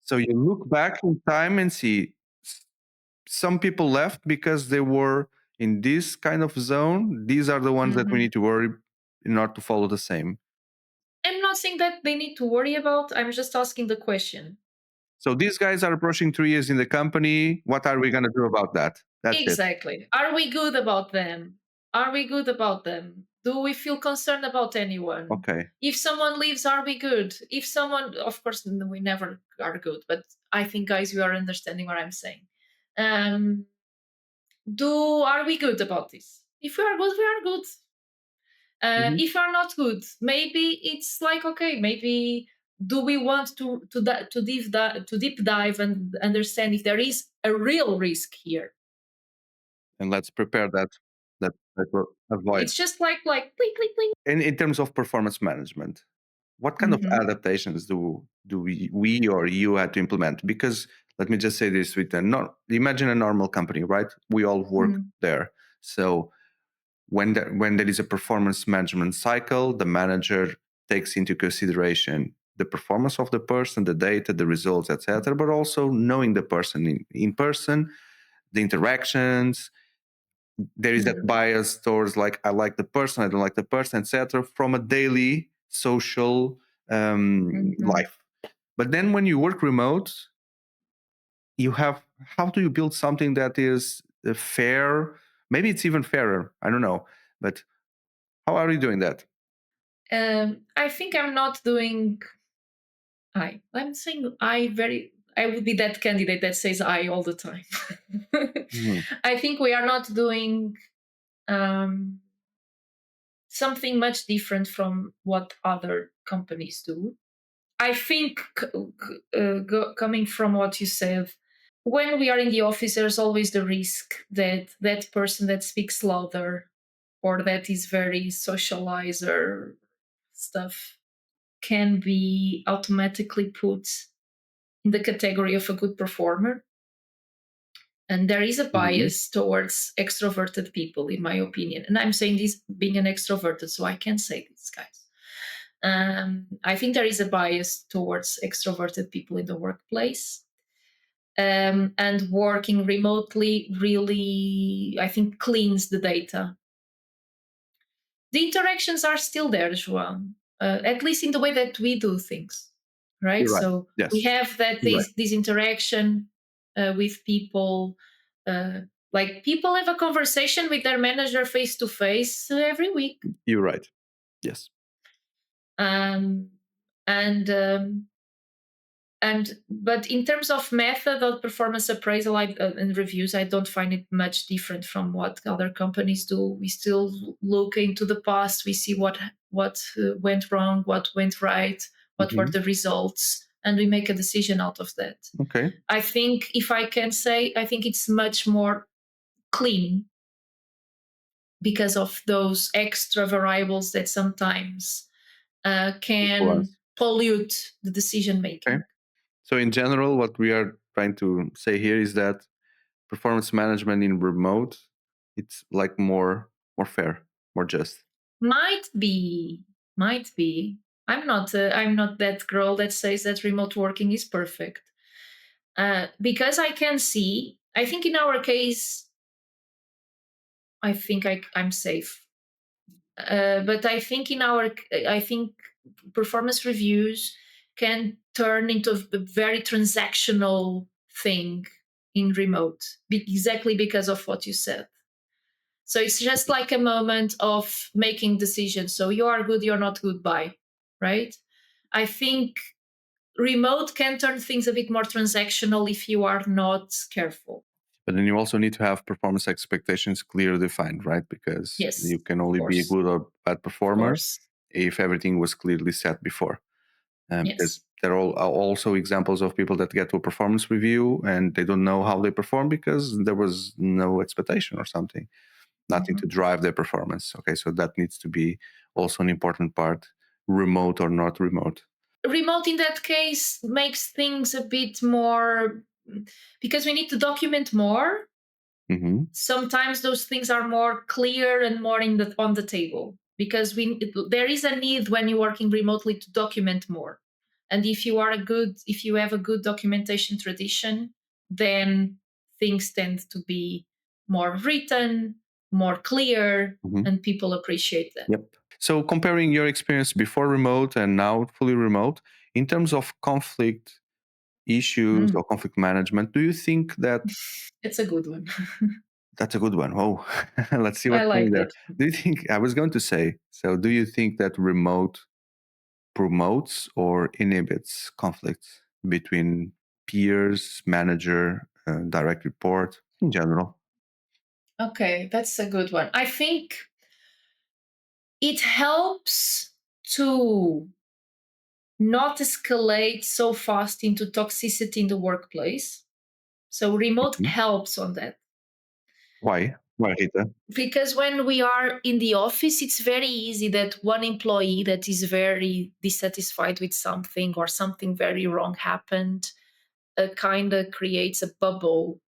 So you look back in time and see some people left because they were in this kind of zone. These are the ones that we need to worry in order to follow the same. I'm not saying that they need to worry about. I'm just asking the question. So these guys are approaching 3 years in the company. What are we going to do about that? That's it. Exactly. Are we good about them? Are we good about them? Do we feel concerned about anyone? Okay. If someone leaves, are we good? If someone, of course, we never are good, but I think, guys, you are understanding what I'm saying. Are we good about this? If we are good, we are good. If we are not good, maybe it's like, okay, maybe do we want to deep dive and understand if there is a real risk here? And let's prepare that will avoid. It's just like click, click, click. In terms of performance management, what kind of adaptations do we or you had to implement? Because let me just say this with imagine a normal company, right? We all work there. So when there is a performance management cycle, the manager takes into consideration the performance of the person, the data, the results, etc., but also knowing the person in person, the interactions. There is that bias towards like I like the person, I don't like the person, etc., from a daily social life. But then when you work remote, you have how do you build something that is fair? Maybe it's even fairer. I don't know, but how are you doing that? I think I'm not doing I'm saying I would be that candidate that says I all the time. I think we are not doing something much different from what other companies do. I think coming from what you said, when we are in the office, there's always the risk that that person that speaks louder or that is very socializer stuff can be automatically put in the category of a good performer. And there is a bias towards extroverted people, in my opinion. And I'm saying this being an extroverted, so I can say this, guys. I think there is a bias towards extroverted people in the workplace. And working remotely really, I think, cleans the data. The interactions are still there, João, at least in the way that we do things, right? Right. So yes. we have that this interaction with people. Like people have a conversation with their manager face to face every week. You're right. Yes. But in terms of method of performance appraisal and reviews, I don't find it much different from what other companies do. We still look into the past. We see what went wrong, what went right, what were the results, and we make a decision out of that. Okay. I think if I can say, I think it's much more clean because of those extra variables that sometimes can pollute the decision making. Okay. So in general, what we are trying to say here is that performance management in remote, it's like more fair, more just. Might be. I'm not that girl that says that remote working is perfect. Because I can see, I think in our case, I think I'm safe. But I think I think performance reviews can turn into a very transactional thing in remote, exactly because of what you said. So it's just like a moment of making decisions. So you are good, you're not good, bye, right? I think remote can turn things a bit more transactional if you are not careful. But then you also need to have performance expectations clearly defined, right? Because Yes, you can of only be a course. good or bad Of performer course. if everything was clearly set before. Because Yes. there are also examples of people that get to a performance review and they don't know how they perform because there was no expectation or something, nothing to drive their performance. Okay, so that needs to be also an important part, remote or not remote. Remote in that case makes things a bit more, because we need to document more. Mm-hmm. Sometimes those things are more clear and more on the table, because there is a need when you're working remotely to document more. And if you have a good documentation tradition, then things tend to be more written, more clear, Mm-hmm. and people appreciate that. Yep. So comparing your experience before remote and now fully remote, in terms of conflict issues or conflict management, do you think that It's a good one. that's a good one? Oh, let's see I what's coming like there. that. Do you think, I was going to say, so do you think that remote promotes or inhibits conflicts between peers, manager, direct report in general? Okay, that's a good one. I think it helps to not escalate so fast into toxicity in the workplace. So remote Mhm. helps on that. Why? Why, Rita? Because when we are in the office, it's very easy that one employee that is very dissatisfied with something or something very wrong happened kind of creates a bubble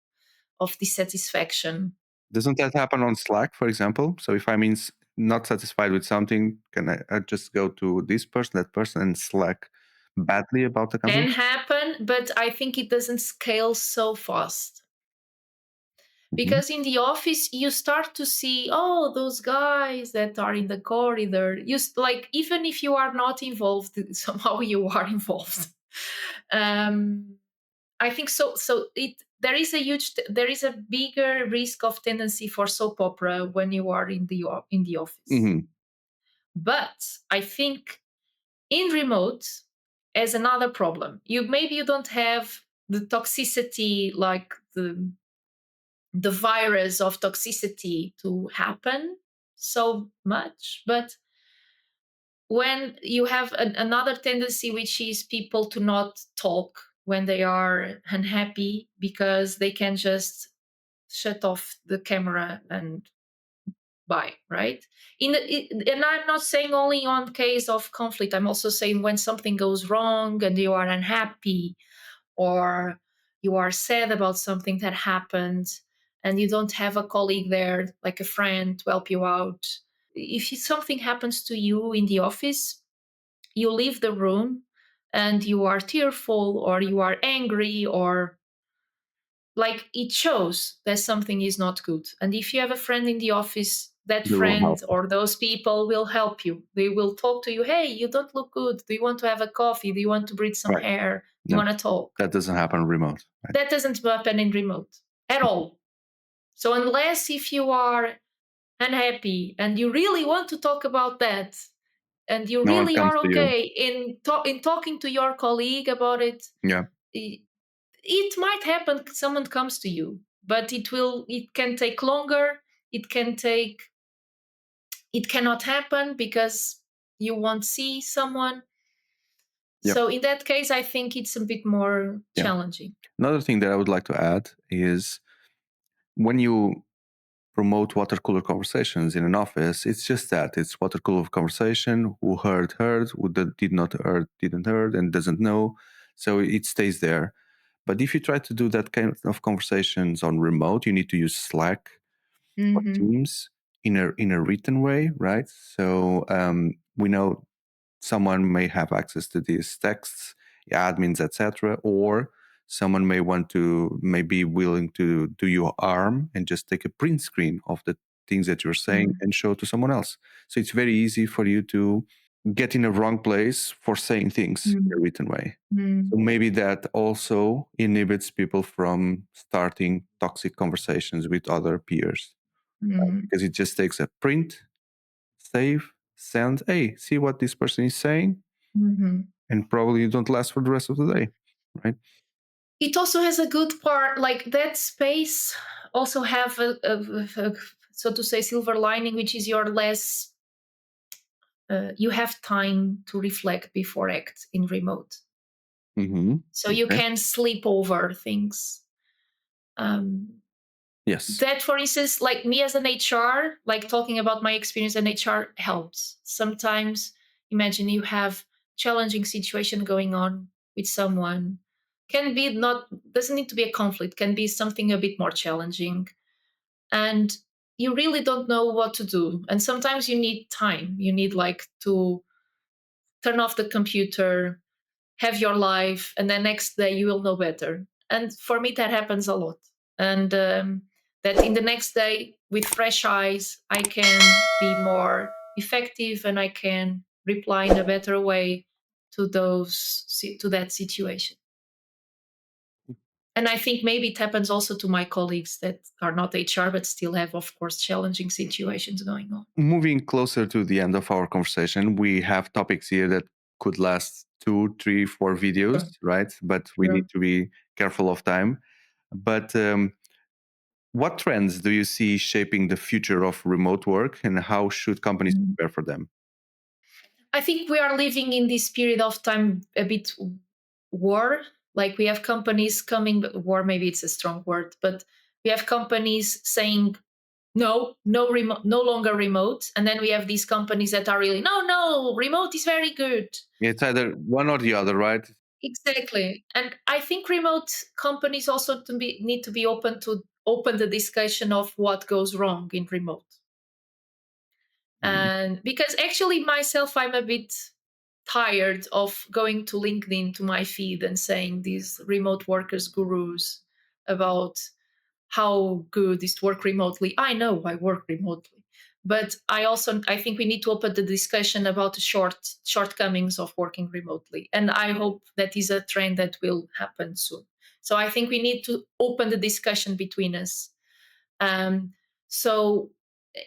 of dissatisfaction. Doesn't that happen on Slack, for example? So if I'm not satisfied with something, can I just go to this person, that person, and Slack badly about the company? Can happen, but I think it doesn't scale so fast. Mhm. Because in the office you start to see, oh, those guys that are in the corridor, like, even if you are not involved, somehow you are involved. I think so there is a bigger risk of tendency for soap opera when you are in the office. Mhm. But I think in remote, as another problem, maybe you don't have the toxicity, like the virus of toxicity to happen so much. But when you have another tendency, which is people to not talk when they are unhappy, because they can just shut off the camera and bye, right? And I'm not saying only on case of conflict, I'm also saying when something goes wrong and you are unhappy, or you are sad about something that happened and you don't have a colleague there, like a friend, to help you out. If something happens to you in the office, you leave the room and you are tearful or you are angry, or like, it shows that something is not good. And if you have a friend in the office, that They will friend help. or those people will help you. They will talk to you. Hey, you don't look good. Do you want to have a coffee? Do you want to breathe some Right. air? Do you No, want to talk? that doesn't happen remote. Right? That doesn't happen in remote at all. So unless if you are unhappy and you really want to talk about that, and you No one really comes are to you. okay in talking to your colleague about it, Yeah. it might happen someone comes to you, but it can take longer. It cannot happen because you won't see someone. Yep. So in that case, I think it's a bit more Yeah. challenging. Another thing that I would like to add is when you promote water cooler conversations in an office, it's just that it's water cooler conversation. Who heard, who did not heard, didn't heard, and doesn't know. So it stays there. But if you try to do that kind of conversations on remote, you need to use Slack or Teams in a written way, right? So we know someone may have access to these texts, admins, etc., or someone may be willing to do your arm and just take a print screen of the things that you're saying and show to someone else. So it's very easy for you to get in a wrong place for saying things in a written way. So maybe that also inhibits people from starting toxic conversations with other peers, because it just takes a print, save, send. Hey, see what this person is saying? And probably you don't last for the rest of the day, right? It also has a good part, like that space also have a so to say silver lining, which is you're less you have time to reflect before act in remote, so you Okay. can sleep over things. Yes. That, for instance, like me as an HR, like talking about my experience in HR helps. Sometimes imagine you have challenging situation going on with someone, can be not, doesn't need to be a conflict, can be something a bit more challenging, and you really don't know what to do, and sometimes you need time, you need like to turn off the computer, have your life, and then next day you will know better. And for me that happens a lot, and that in the next day with fresh eyes I can be more effective and I can reply in a better way to that situation. And I think maybe it happens also to my colleagues that are not HR but still have, of course, challenging situations going on. Moving closer to the end of our conversation, we have topics here that could last 2, 3, 4 videos, Sure. right? But we Sure. need to be careful of time. But what trends do you see shaping the future of remote work, and how should companies Mhm. prepare for them? I think we are living in this period of time a bit war. Like we have companies coming, but war maybe it's a strong word, but we have companies saying no, no remote, no longer remote, and then we have these companies that are really no, no, remote is very good. It's either one or the other, right? Exactly, and I think remote companies also need to be open to open the discussion of what goes wrong in remote. Mhm. And because actually myself I'm a bit tired of going to LinkedIn to my feed and saying these remote workers gurus about how good is to work remotely. I know I work remotely, but I think we need to open the discussion about the shortcomings of working remotely, and I hope that is a trend that will happen soon. So I think we need to open the discussion between us. So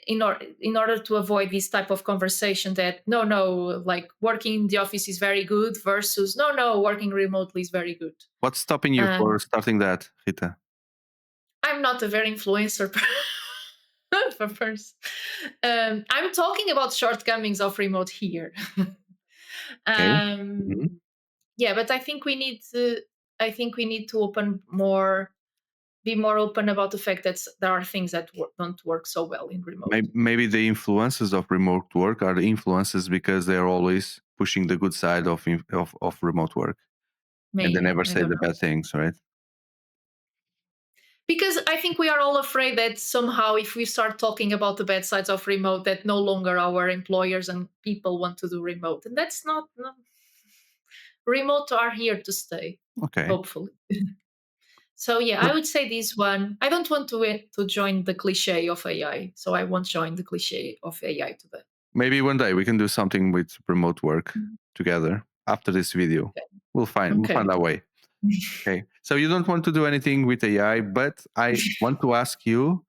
in order to avoid this type of conversation that no, no, like working in the office is very good versus no, no, working remotely is very good. What's stopping you um, for starting that, Rita? I'm not a very influencer for first. I'm talking about shortcomings of remote here. Okay. um, Mhm. yeah, but I think we need to open more, be more open about the fact that there are things that don't work so well in remote. Maybe the influences of remote work are the influences because they're always pushing the good side of remote work, and they Maybe, never I say don't the know. bad things, right? Because I think we are all afraid that somehow if we start talking about the bad sides of remote, that no longer our employers and people want to do remote, and that's not no, remote are here to stay, Okay. hopefully. So yeah, I would say this one. I don't want to join the cliche of AI, so I won't join the cliche of AI today. Maybe one day we can do something with remote work Mhm. together after this video. Okay. We'll find Okay. our way. Okay. So you don't want to do anything with AI, but I want to ask you,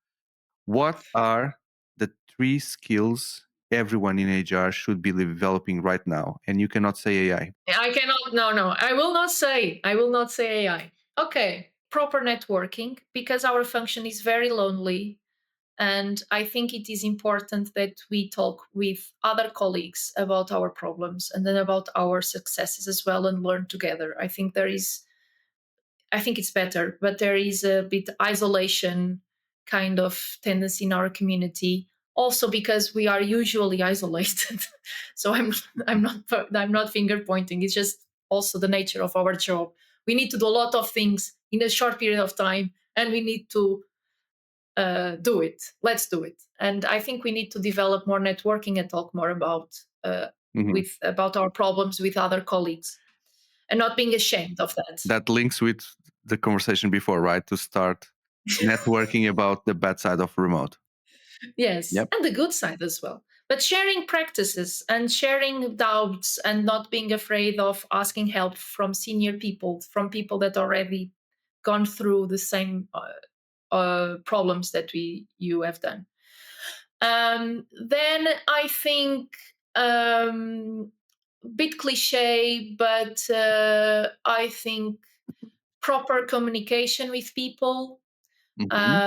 what are the 3 skills everyone in HR should be developing right now? And you cannot say AI. I cannot. No, no. I will not say. I will not say AI. Okay. Proper networking, because our function is very lonely. And I think it is important that we talk with other colleagues about our problems and then about our successes as well and learn together. I think it's better, but there is a bit isolation kind of tendency in our community. Also because we are usually isolated. So I'm not finger pointing. It's just also the nature of our job. We need to do a lot of things in a short period of time, and we need to do it. Let's do it. And I think we need to develop more networking and talk more Mhm. about our problems with other colleagues, and not being ashamed of that. That links with the conversation before, right? To start networking about the bad side of remote. Yes, Yep. and the good side as well. But sharing practices and sharing doubts and not being afraid of asking help from senior people, from people that already gone through the same problems that you have done. Then I think bit cliche, but I think proper communication with people, Mhm.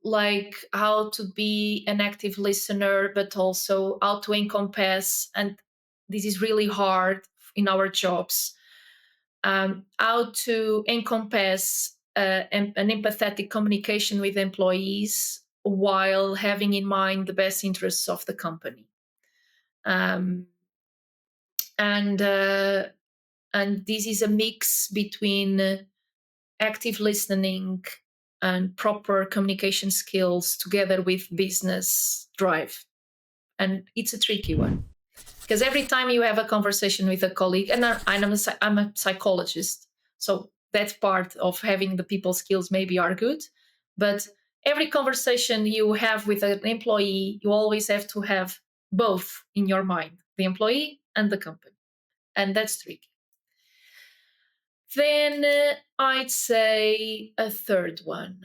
like how to be an active listener, but also how to encompass, and this is really hard in our jobs, how to encompass an empathetic communication with employees while having in mind the best interests of the company. Um, and and this is a mix between active listening and proper communication skills together with business drive. And it's a tricky one because every time you have a conversation with a colleague, and I'm a psychologist, so that part of having the people skills maybe are good, but every conversation you have with an employee, you always have to have both in your mind, the employee and the company. And that's tricky. Then I'd say a third one,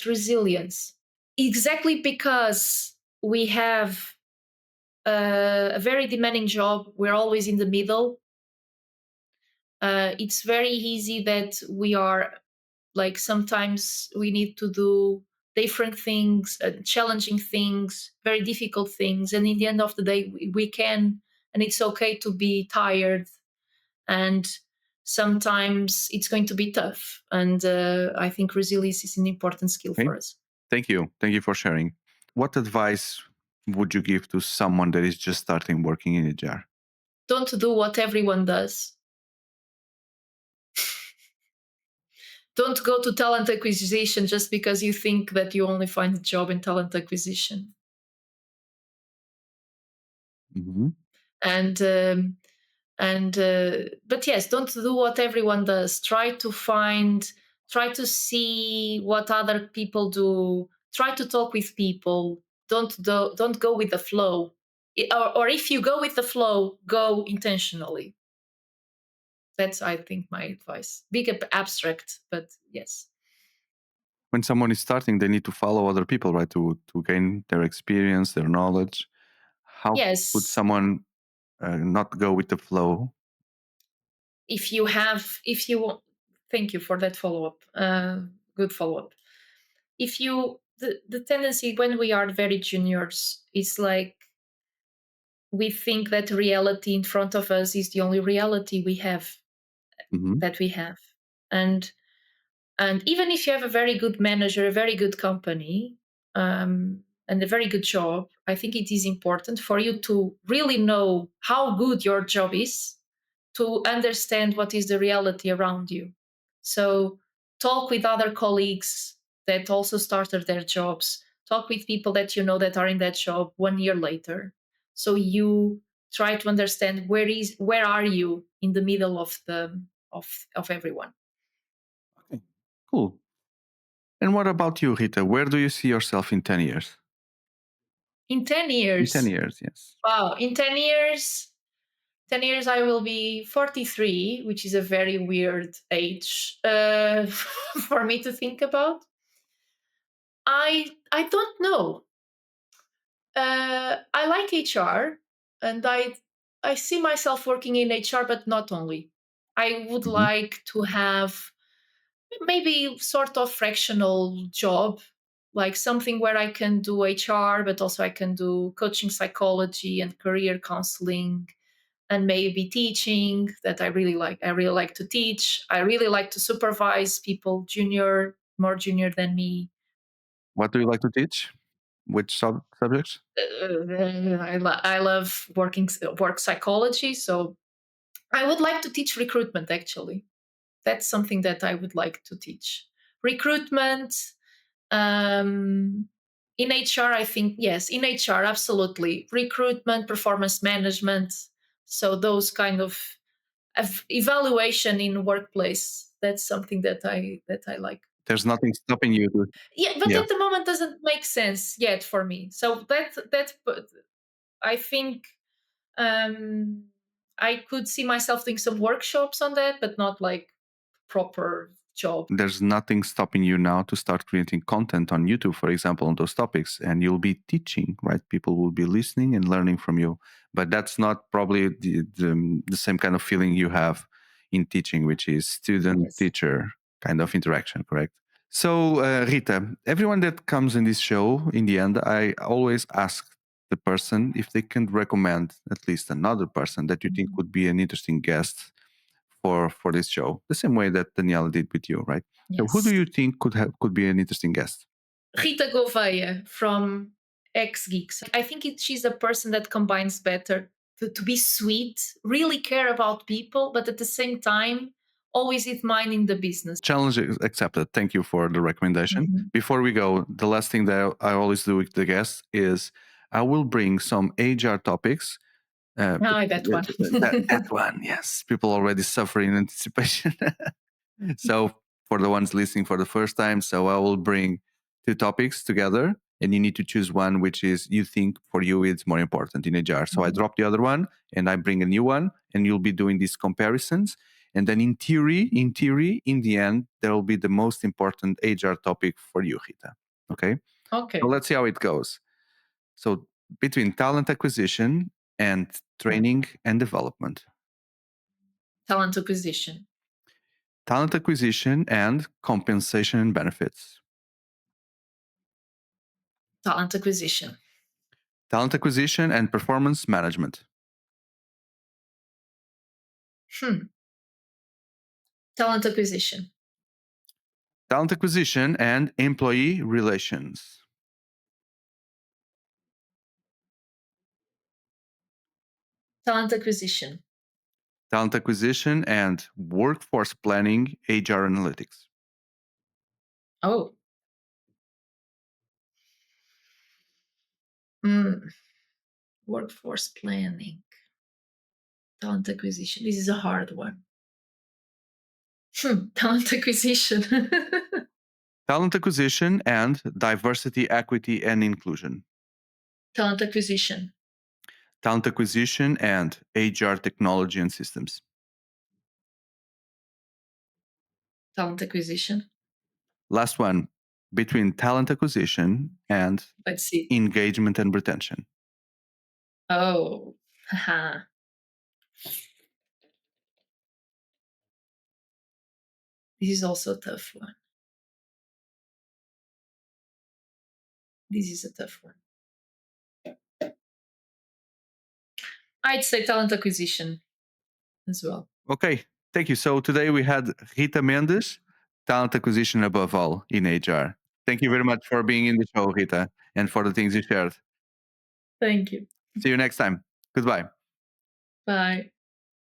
resilience. Exactly because we have a very demanding job, we're always in the middle. It's very easy that we are like sometimes we need to do different things, challenging things, very difficult things. And in the end of the day, we can, and it's okay to be tired, and sometimes it's going to be tough. And I think resilience is an important skill Okay. for us. Thank you. Thank you for sharing. What advice would you give to someone that is just starting working in HR? Don't do what everyone does. Don't go to talent acquisition just because you think that you only find a job in talent acquisition. Mhm. And but yes, don't do what everyone does. Try to see what other people do. Try to talk with people. Don't go with the flow. Or if you go with the flow, go intentionally. That's, I think, my advice. Big abstract, but yes. When someone is starting, they need to follow other people, right? To gain their experience, their knowledge. How would Yes, someone not go with the flow? if you want, thank you for that follow-up, good follow-up. If you the tendency when we are very juniors is like we think that reality in front of us is the only reality Mhm. we have. and and even if you have a very good manager, a very good company, and a very good job, I think it is important for you to really know how good your job is, to understand what is the reality around you. So talk with other colleagues that also started their jobs. Talk with people that you know that are in that job 1 year later. So you try to understand where are you in the middle of the of everyone. Okay. Cool. And what about you, Rita? Where do you see yourself in 10 years? In 10 In 10 years, years, yes. wow, in 10 years I will be 43, which is a very weird age for me to think about. I don't know. I like HR, and I see myself working in HR, but not only. I would Mhm. like to have maybe sort of fractional job, like something where I can do HR, but also I can do coaching psychology and career counseling and maybe teaching that I really like. I really like to teach. I really like to supervise people more junior than me. What do you like to teach? Which subjects? I love work psychology, so I would like to teach recruitment. Actually, that's something that I would like to teach. Recruitment, in HR, I think yes, in HR, absolutely. Recruitment, performance management, so those kind of evaluation in workplace. That's something that I like. There's nothing stopping you to. Yeah, but Yeah. at the moment doesn't make sense yet for me. So that I think I could see myself doing some workshops on that, but not like proper job. There's nothing stopping you now to start creating content on YouTube, for example, on those topics, and you'll be teaching, right? People will be listening and learning from you. But that's not probably the same kind of feeling you have in teaching, which is student-teacher kind of interaction, correct? So, Rita, everyone that comes in this show, in the end, I always ask the person if they can recommend at least another person that you think would be an interesting guest for this show, the same way that Daniela did with you, right? Yes. So who do you think could be an interesting guest? Rita Gouveia from Geeks. I think she's a person that combines better to be sweet, really care about people, but at the same time, always with mind in the business. Challenge accepted. Thank you for the recommendation. Before we go, the last thing that I always do with the guests is I will bring some HR topics. That one. that one, yes. People already suffer in anticipation. So for the ones listening for the first time, so I will bring two topics together, and you need to choose one which is you think for you it's more important in HR. So I drop the other one and I bring a new one, and you'll be doing these comparisons. And then in theory, in the end, there will be the most important HR topic for you, Rita. Okay? Okay. So let's see how it goes. So between talent acquisition and training and development. Talent acquisition. Talent acquisition and compensation and benefits. Talent acquisition. Talent acquisition and performance management. Talent acquisition. Talent acquisition and employee relations. Talent acquisition. Talent acquisition and workforce planning, HR analytics. Oh. Workforce planning. Talent acquisition. This is a hard one. Talent acquisition. Talent acquisition and diversity, equity, and inclusion. Talent acquisition. Talent acquisition and HR technology and systems. Talent acquisition. Last one, between talent acquisition and Let's see. engagement and retention. Oh. Haha. This is also a tough one. This is a tough one. I'd say talent acquisition as well. Okay, thank you. So today we had Rita Mendes, talent acquisition above all in HR. Thank you very much for being in the show, Rita, and for the things you shared. Thank you. See you next time. Goodbye. Bye.